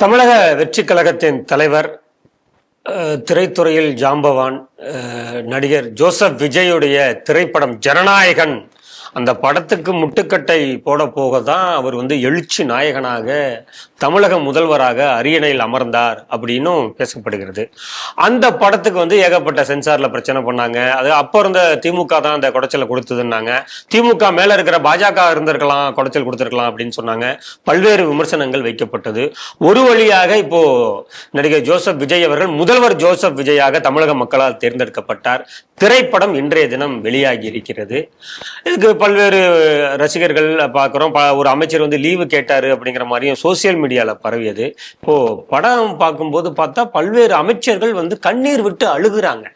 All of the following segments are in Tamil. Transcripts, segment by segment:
தமிழக வெற்றி கழகத்தின் தலைவர், திரைத்துறையில் ஜாம்பவான், நடிகர் ஜோசப் விஜயுடைய திரைப்படம் ஜனநாயகன். அந்த படத்துக்கு முட்டுக்கட்டை போட போக தான் அவர் எழுச்சி நாயகனாக தமிழக முதல்வராக அரியணையில் அமர்ந்தார் அப்படின்னும் பேசப்படுகிறது. அந்த படத்துக்கு ஏகப்பட்ட சென்சார்ல பிரச்சனை பண்ணாங்க. அது அப்போ இருந்த திமுக தான் அந்த குடைச்சலை கொடுத்ததுன்னாங்க. திமுக மேல இருக்கிற பாஜக இருந்திருக்கலாம், குடைச்சல் கொடுத்திருக்கலாம் அப்படின்னு சொன்னாங்க. பல்வேறு விமர்சனங்கள் வைக்கப்பட்டது. ஒரு வழியாக இப்போ நடிகர் ஜோசப் விஜய் அவர்கள் முதல்வர் ஜோசப் விஜயாக தமிழக மக்களால் தேர்ந்தெடுக்கப்பட்டார். திரைப்படம் இன்றைய தினம் வெளியாகி இருக்கிறது. இதுக்கு பல்வேறு ரசிகர்கள் பார்க்கிறோம். ஒரு அமைச்சர் லீவு கேட்டாரு அப்படிங்கிற மாதிரியும் சோசியல் மீடியால பரவியது. இப்போ படம் பார்க்கும்போது பார்த்தா பல்வேறு அமைச்சர்கள் கண்ணீர் விட்டு அழுகுறாங்க.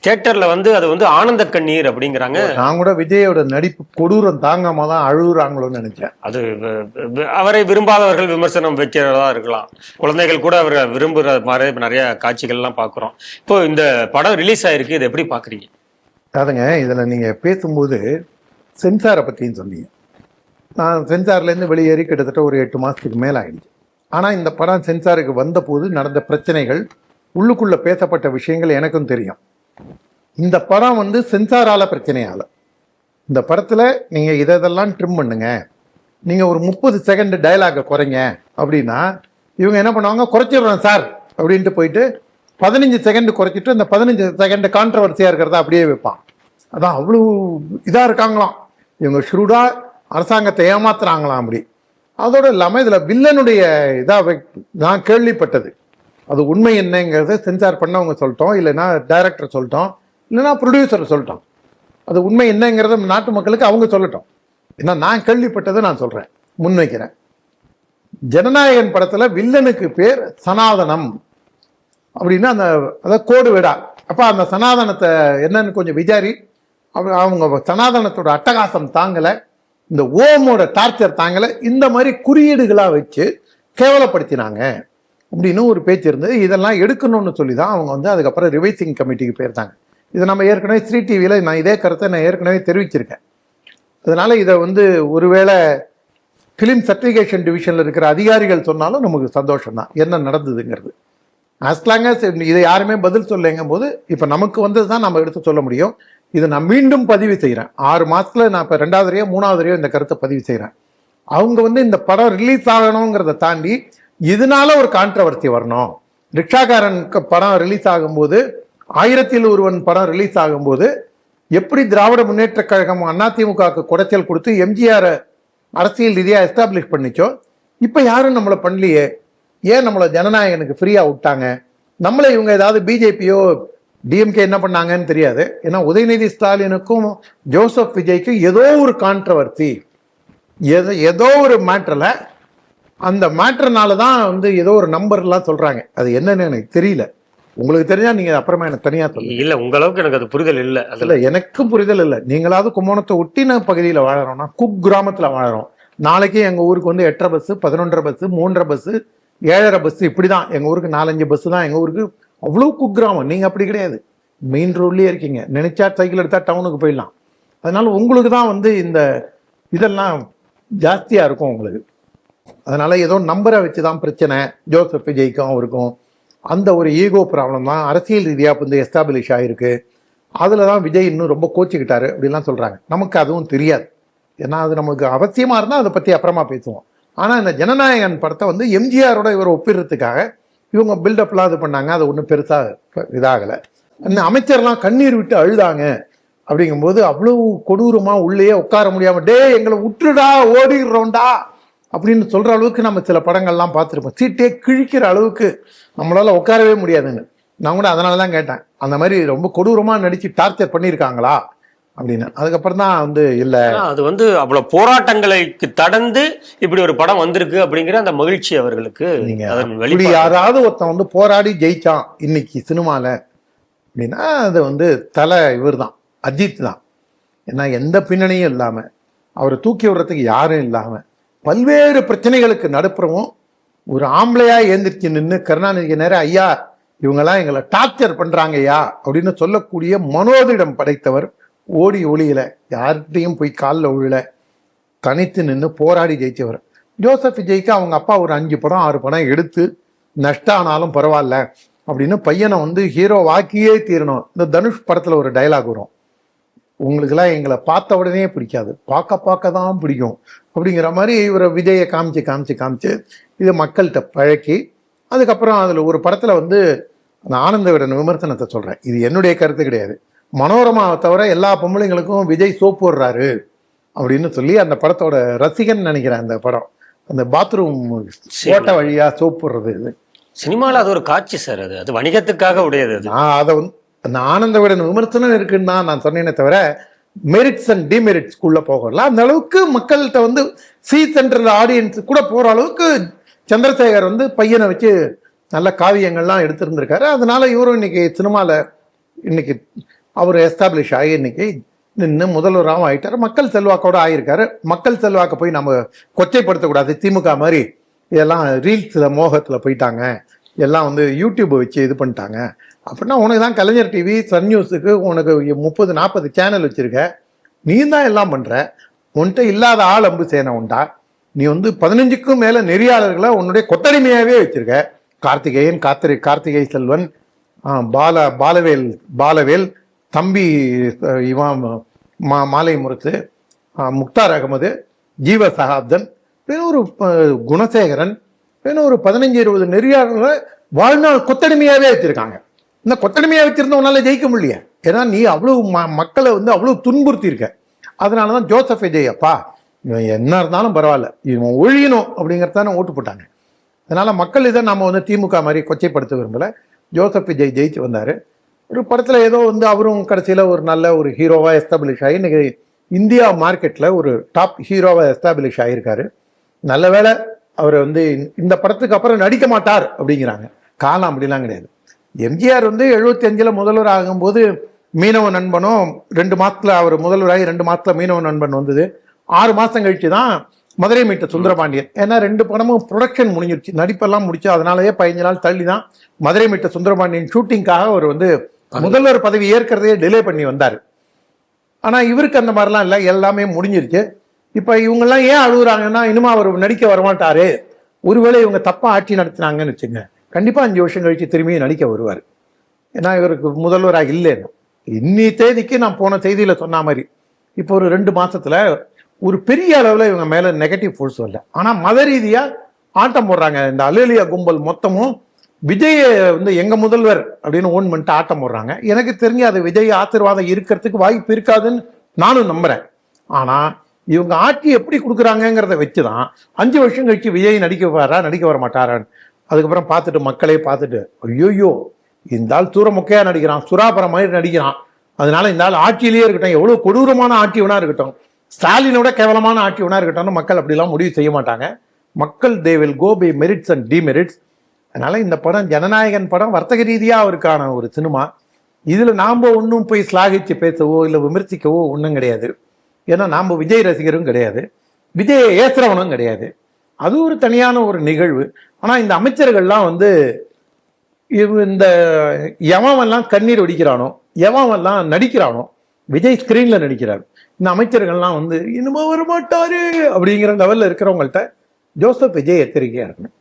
தியேட்டர்ல அது ஆனந்த கண்ணீர் அப்படிங்கிறாங்க. நான் கூட விஜயோட நடிப்பு கொடூரம் தாங்காம தான் அழுகுறாங்களோன்னு நினைச்சேன். அது அவரை விரும்பாதவர்கள் விமர்சனம் வைக்கிறதா இருக்கலாம். குழந்தைகள் கூட அவரை விரும்புற மாதிரி நிறைய காட்சிகள்லாம் பார்க்குறோம். இப்போ இந்த படம் ரிலீஸ் ஆயிருக்கு, இதை எப்படி பாக்குறீங்க? அதுங்க, இதுல நீங்க பேசும்போது சென்சாரை பத்தியும் சொன்னீங்க. நான் சென்சார்லேருந்து வெளியேறி கிட்டத்தட்ட ஒரு 8 மாதத்துக்கு மேலே ஆயிடுச்சு. ஆனால் இந்த படம் சென்சாருக்கு வந்த போது நடந்த பிரச்சனைகள், உள்ளுக்குள்ளே பேசப்பட்ட விஷயங்கள் எனக்கும் தெரியும். இந்த படம் சென்சாரால பிரச்சனையால. இந்த படத்தில் நீங்கள் இதெல்லாம் ட்ரிம் பண்ணுங்க, நீங்கள் ஒரு 30 செகண்ட் டயலாகை குறைங்க அப்படின்னா இவங்க என்ன பண்ணுவாங்க, குறைச்சிடுறோம் சார் அப்படின்ட்டு போயிட்டு 15 செகண்ட் குறைச்சிட்டு அந்த 15 செகண்ட் கான்ட்ரவர்சியாக இருக்கிறத அப்படியே வைப்பான். அதான் அவ்வளோ இதாக இருக்காங்களாம் இவங்க, ஷ்ரூடா அரசாங்கத்தை ஏமாத்துறாங்களாம். அப்படி அதோடு இல்லாமல் இதில் வில்லனுடைய இதாக நான் கேள்விப்பட்டது. அது உண்மை என்னங்கிறத சென்சார் பண்ணவங்க சொல்லிட்டோம், இல்லைன்னா டைரக்டர் சொல்லிட்டோம், இல்லைன்னா ப்ரொடியூசர் சொல்லிட்டோம். அது உண்மை என்னங்கிறத நாட்டு மக்களுக்கு அவங்க சொல்லட்டும். ஏன்னா நான் கேள்விப்பட்டதை நான் சொல்கிறேன், முன்வைக்கிறேன். ஜனநாயகன் படத்தில் வில்லனுக்கு பேர் சனாதனம் அப்படின்னு அதாவது கோடு விடா. அப்போ அந்த சனாதனத்தை என்னன்னு கொஞ்சம் விசாரி. அவங்க சனாதனத்தோட அட்டகாசம் தாங்கலை, இந்த ஓமோட டார்ச்சர் தாங்கலை, இந்த மாதிரி குறியீடுகளாக வச்சு கேவலப்படுத்தினாங்க அப்படின்னு ஒரு பேச்சு இருந்தது. இதெல்லாம் எடுக்கணும்னு சொல்லி தான் அவங்க அதுக்கப்புறம் ரிவைசிங் கமிட்டிக்கு போயிருந்தாங்க. இதை நம்ம ஏற்கனவே ஸ்ரீ டிவியில் நான் இதே கருத்தை நான் ஏற்கனவே தெரிவிச்சிருக்கேன். அதனால இதை ஒருவேளை ஃபிலிம் சர்டிஃபிகேஷன் டிவிஷனில் இருக்கிற அதிகாரிகள் சொன்னாலும் நமக்கு சந்தோஷம் தான் என்ன நடந்ததுங்கிறது. அஸ்லாங்க இதை யாருமே பதில் சொல்லுங்கும் போது இப்போ நமக்கு தான் நம்ம எடுத்து சொல்ல முடியும். இதை நான் மீண்டும் பதிவு செய்கிறேன். 6 மாதத்துல நான் இப்போ 2வது 3வது இந்த கருத்தை பதிவு செய்கிறேன். அவங்க இந்த படம் ரிலீஸ் ஆகணுங்கிறத தாண்டி இதனால ஒரு கான்ட்ரவர்சி வரணும். ரிக்ஷாக்காரன் படம் ரிலீஸ் ஆகும்போது, 1000ல் ஒருவன் படம் ரிலீஸ் ஆகும்போது எப்படி திராவிட முன்னேற்ற கழகம் அதிமுகவுக்கு குடைச்சல் கொடுத்து எம்ஜிஆர் அரசியல் ரீதியாக எஸ்டாப்ளிஷ் பண்ணிச்சோ, இப்போ யாரும் நம்மளை பண்ணலையே, ஏன் நம்மளை ஜனநாயகனுக்கு ஃப்ரீயாக விட்டாங்க, நம்மளை இவங்க ஏதாவது பிஜேபியோ டிஎம்கே என்ன பண்ணாங்கன்னு தெரியாது. ஏன்னா உதயநிதி ஸ்டாலினுக்கும் ஜோசப் விஜய்க்கும் ஏதோ ஒரு கான்ட்ரவர்சி, ஏதோ ஒரு மேட்டரில், அந்த மேட்டர்னால தான் ஏதோ ஒரு நம்பர்லாம் சொல்கிறாங்க. அது என்னன்னு எனக்கு தெரியல. உங்களுக்கு தெரிஞ்சா நீங்கள் அப்புறமா எனக்கு தனியாக சொல்லுங்க. இல்லை, உங்களுக்கு எனக்கு அது புரிதல் இல்லை. அதில் எனக்கும் புரிதல் இல்லை. நீங்களாவது கும்போணத்தை ஒட்டின பகுதியில் வாழறோம்னா, குக் கிராமத்தில் வாழறோம். நாளைக்கு எங்கள் ஊருக்கு 8:30 பஸ்ஸு, 11:30 பஸ்ஸு, 3:30 பஸ்ஸு, 7:30 பஸ்ஸு, இப்படி தான். எங்கள் ஊருக்கு 4-5 பஸ்ஸு தான் எங்கள் ஊருக்கு. அவ்வளோ குக்கிராமம். நீங்கள் அப்படி கிடையாது, மெயின் ரோட்லேயே இருக்கீங்க. நினைச்சா சைக்கிள் எடுத்தால் டவுனுக்கு போயிடலாம். அதனால உங்களுக்கு தான் இந்த இதெல்லாம் ஜாஸ்தியாக இருக்கும் உங்களுக்கு. அதனால ஏதோ நம்பரை வச்சு தான் பிரச்சனை. ஜோசப் விஜய்க்கும் அவருக்கும் அந்த ஒரு ஈகோ ப்ராப்ளம் தான் அரசியல் ரீதியாக எஸ்டாப்ளிஷ் ஆகிருக்கு. அதில் தான் விஜய் இன்னும் ரொம்ப கோச்சிக்கிட்டாரு அப்படின்லாம் சொல்கிறாங்க. நமக்கு அதுவும் தெரியாது, ஏன்னா அது நமக்கு அவசியமாக இருந்தால் அதை பற்றி அப்புறமா பேசுவோம். ஆனால் இந்த ஜனநாயகன் படத்தை எம்ஜிஆரோட இவரை ஒப்பிடுறதுக்காக இவங்க பில்டப்லாம் இது பண்ணாங்க. அது ஒன்றும் பெருசாக இதாகலை. இந்த அமைச்சர்லாம் கண்ணீர் விட்டு அழுதாங்க. அப்படிங்கும்போது அவ்வளவு கொடூரமாக உள்ளேயே உட்கார முடியாமல், டே எங்களை விட்டுடா ஓடிடுறோண்டா அப்படின்னு சொல்கிற அளவுக்கு நம்ம சில படங்கள்லாம் பார்த்துருப்போம். சீட்டே கிழிக்கிற அளவுக்கு நம்மளால் உட்காரவே முடியாதுன்னு. நான் கூட அதனால தான் கேட்டேன், அந்த மாதிரி ரொம்ப கொடூரமாக நடித்து டார்ச்சர் பண்ணியிருக்காங்களா அப்படின்னு. அதுக்கப்புறம் தான் இல்லை, அது அவ்வளோ போராட்டங்களுக்கு தடந்து இப்படி ஒரு படம் வந்திருக்கு அப்படிங்கிற அந்த மகிழ்ச்சி அவர்களுக்கு. இப்படி யாராவது ஒருத்தன் போராடி ஜெயிச்சான் இன்னைக்கு சினிமாவில் அப்படின்னா அது தலை இவர் தான், அஜித் தான். ஏன்னா எந்த பின்னணியும் இல்லாமல், அவரை தூக்கி விடுறதுக்கு யாரும் இல்லாமல், பல்வேறு பிரச்சனைகளுக்கு நடுப்புறவும் ஒரு ஆம்பளையாக ஏந்திரிச்சு நின்று கருணாநிதிக்கு நேரம், ஐயா இவங்கெல்லாம் எங்களை டார்ச்சர் பண்ணுறாங்க ஐயா அப்படின்னு சொல்லக்கூடிய மனோதிடம் படைத்தவர். ஓடி ஒளியில, யார்கிட்டையும் போய் காலில் விழல, தனித்து நின்று போராடி ஜெயிச்சவர். ஜோசப் விஜய்க்கு அவங்க அப்பா ஒரு 5 படம் 6 படம் எடுத்து நஷ்டம் ஆனாலும் பரவாயில்ல அப்படின்னு பையனை வந்து ஹீரோ வாக்கியே தீரணும். இந்த தனுஷ் படத்துல ஒரு டைலாக் வரும், உங்களுக்கெல்லாம் எங்களை பார்த்த உடனே பிடிக்காது, பார்க்க தான் பிடிக்கும் அப்படிங்கிற மாதிரி இவரை விஜயை காமிச்சு காமிச்சு காமிச்சு இதை மக்கள்கிட்ட பழக்கி, அதுக்கப்புறம் அதில் ஒரு படத்தில் வந்து அந்த ஆனந்த விடன் விமர்சனத்தை சொல்கிறேன், இது என்னுடைய கருத்து கிடையாது, மனோரமாவை தவிர எல்லா பொம்பளைங்களுக்கும் விஜய் சோப்பு போடுறாரு அப்படின்னு சொல்லி அந்த படத்தோட ரசிகன் நினைக்கிறேன். அந்த படம் அந்த பாத்ரூம் ஓட்ட வழியா சோப்பு போடுறது, இது சினிமாவில் அது ஒரு காட்சி சார், அது வணிகத்துக்காக உடையது. நான் அதை வந்து அந்த ஆனந்த விடன் விமர்சனம் இருக்குன்னு தான் நான் சொன்னேனே தவிர மெரிட்ஸ் அண்ட் டிமெரிட்ஸ்குள்ள போகல. அந்த அளவுக்கு மக்கள்கிட்ட வந்து சி சென்ட்ரல் ஆடியன்ஸ் கூட போற அளவுக்கு சந்திரசேகர் வந்து பையனை வச்சு நல்ல காவியங்கள்லாம் எடுத்திருந்திருக்காரு. அதனால இவரும் இன்னைக்கு சினிமாவில் இன்னைக்கு அவர் எஸ்டாப்ளிஷ் ஆகி இன்னைக்கு நின்று முதல்வராகவும் ஆகிட்டார், மக்கள் செல்வாக்கோட ஆகியிருக்காரு. மக்கள் செல்வாக்கை போய் நம்ம கொச்சைப்படுத்தக்கூடாது, திமுக மாதிரி இதெல்லாம் ரீல்ஸில் மோகத்தில் போயிட்டாங்க, எல்லாம் வந்து யூடியூப் வச்சு இது பண்ணிட்டாங்க அப்படின்னா, உனக்கு தான் கலைஞர் டிவி சன் நியூஸுக்கு உனக்கு 30-40 சேனல் வச்சிருக்க, நீ தான் எல்லாம் பண்ற, உன்கிட்ட இல்லாத ஆள் அம்பு சேனை உண்டா, நீ வந்து 15க்கும் மேல நெறியாளர்களை உன்னுடைய கொத்தடிமையாவே வச்சிருக்க, கார்த்திகேயன், கார்த்திகை செல்வன், பாலவேல் தம்பி, இவன் மாலை முரசு, முக்தார் அகமது, ஜீவ சகாப்தன், ஒரு குணசேகரன், ஒரு 15-20 நெறியாளர்களை வாழ்நாள் கொத்தடிமையாவே வச்சிருக்காங்க. இந்த கொத்தடிமையா வச்சிருந்தவனால ஜெயிக்க முடியல, ஏன்னா நீ அவ்வளவு மக்களை வந்து அவ்வளவு துன்புறுத்தி இருக்க. அதனாலதான் ஜோசப் விஜய் அப்பா இவன் என்ன இருந்தாலும் பரவாயில்ல, இவன் ஒழியணும் அப்படிங்கிறதான ஓட்டு போட்டாங்க. அதனால மக்கள் இதை நம்ம வந்து திமுக மாதிரி கொச்சைப்படுத்த விரும்பல. ஜோசப் விஜய் ஜெயிச்சு வந்தாரு, ஒரு படத்துல ஏதோ வந்து அவரும் கடைசியில ஒரு நல்ல ஒரு ஹீரோவா எஸ்டாப்ளிஷ் ஆகி இன்னைக்கு இந்தியா மார்க்கெட்ல ஒரு டாப் ஹீரோவா எஸ்டாப்ளிஷ் ஆகியிருக்காரு. நல்ல வேளை அவர் வந்து இந்த படத்துக்கு அப்புறம் நடிக்க மாட்டார் அப்படிங்கிறாங்க, காலம் அப்படிலாம் கிடையாது. எம்ஜிஆர் வந்து 75ல் முதல்வர் ஆகும்போது மீனவ நண்பனும் 2 மாசத்துல அவர் முதல்வராகி 2 மாசத்துல மீனவ நண்பன் வந்தது. 6 மாசம் கழிச்சு தான் மதுரை மீட்ட சுந்தரபாண்டியன். ஏன்னா 2 படமும் ப்ரொடக்ஷன் முடிஞ்சிருச்சு, நடிப்பெல்லாம் முடிச்சு, அதனாலயே 15 நாள் தள்ளி தான் மதுரை மீட்ட சுந்தரபாண்டியன் ஷூட்டிங்காக அவர் வந்து முதல்வர் பதவி ஏற்கிறதையே டிலே பண்ணி வந்தார். ஆனா இவருக்கு அந்த மாதிரிலாம் இல்லை, எல்லாமே முடிஞ்சிருச்சு. இப்ப இவங்கெல்லாம் ஏன் அழுகுறாங்கன்னா, இனிமே அவர் நடிக்க வரமாட்டாரு, ஒருவேளை இவங்க தப்பா ஆட்சி நடத்தினாங்கன்னு வச்சுங்க, கண்டிப்பா 5 வருஷம் கழிச்சு திரும்பியும் நடிக்க வருவார். ஏன்னா இவருக்கு முதல்வராக இல்லைன்னு இன்னி தேதிக்கு நான் போன செய்தியில சொன்ன மாதிரி இப்போ ஒரு 2 மாசத்துல ஒரு பெரிய அளவுல இவங்க மேல நெகட்டிவ் ஃபோர்ஸ் வரல. ஆனா மத ரீதியா ஆட்டம் போடுறாங்க. இந்த அலேலியா கும்பல் மொத்தமும் விஜய வந்து எங்க முதல்வர் அப்படின்னு ஓன் பண்ணிட்டு ஆட்டம் போடுறாங்க. எனக்கு தெரிஞ்சு அது விஜய் ஆசீர்வாதம் இருக்கிறதுக்கு வாய்ப்பு இருக்காதுன்னு நானும் நம்புறேன். ஆனா இவங்க ஆட்சி எப்படி கொடுக்குறாங்கிறத வச்சுதான் 5 வருஷம் கழிச்சு விஜய் நடிக்க வர மாட்டாரான்னு அதுக்கப்புறம் பார்த்துட்டு மக்களே பார்த்துட்டு, ஐயோயோ இந்த ஆள் தூர மொக்கையா நடிக்கிறான், சுறாபரம் மாதிரி நடிக்கிறான், அதனால இந்த ஆள் ஆட்சியிலேயே இருக்கட்டும், எவ்வளவு கொடூரமான ஆட்சியவனா இருக்கட்டும், ஸ்டாலினோட கேவலமான ஆட்சியவனா இருக்கட்டும்னு மக்கள் அப்படிலாம் முடிவு செய்ய மாட்டாங்க. மக்கள் they will go by merits and demerits. அதனால இந்த படம் ஜனநாயகன் படம் வர்த்தக ரீதியா அவருக்கான ஒரு சினிமா. இதுல நாம ஒன்றும் போய் ஸ்லாகிச்சு பேசவோ இல்லை விமர்சிக்கவோ ஒன்றும் கிடையாது. ஏன்னா நாம விஜய் ரசிகரும் கிடையாது, விஜய் ஏசுறவனும் கிடையாது. அது ஒரு தனியான ஒரு நிகழ்வு. ஆனா இந்த அமைச்சர்கள்லாம் வந்து இந்த எவன்லாம் கண்ணீர் ஒடிக்கிறானோ, எவன்லாம் நடிக்கிறானோ, விஜய் ஸ்கிரீன்ல நடிக்கிறார், இந்த அமைச்சர்கள்லாம் வந்து இனிமே வரமாட்டாரு அப்படிங்கிற லெவல்ல இருக்கிறவங்கள்ட்ட ஜோசப் விஜய் எச்சரிக்கையா இருக்கணும்.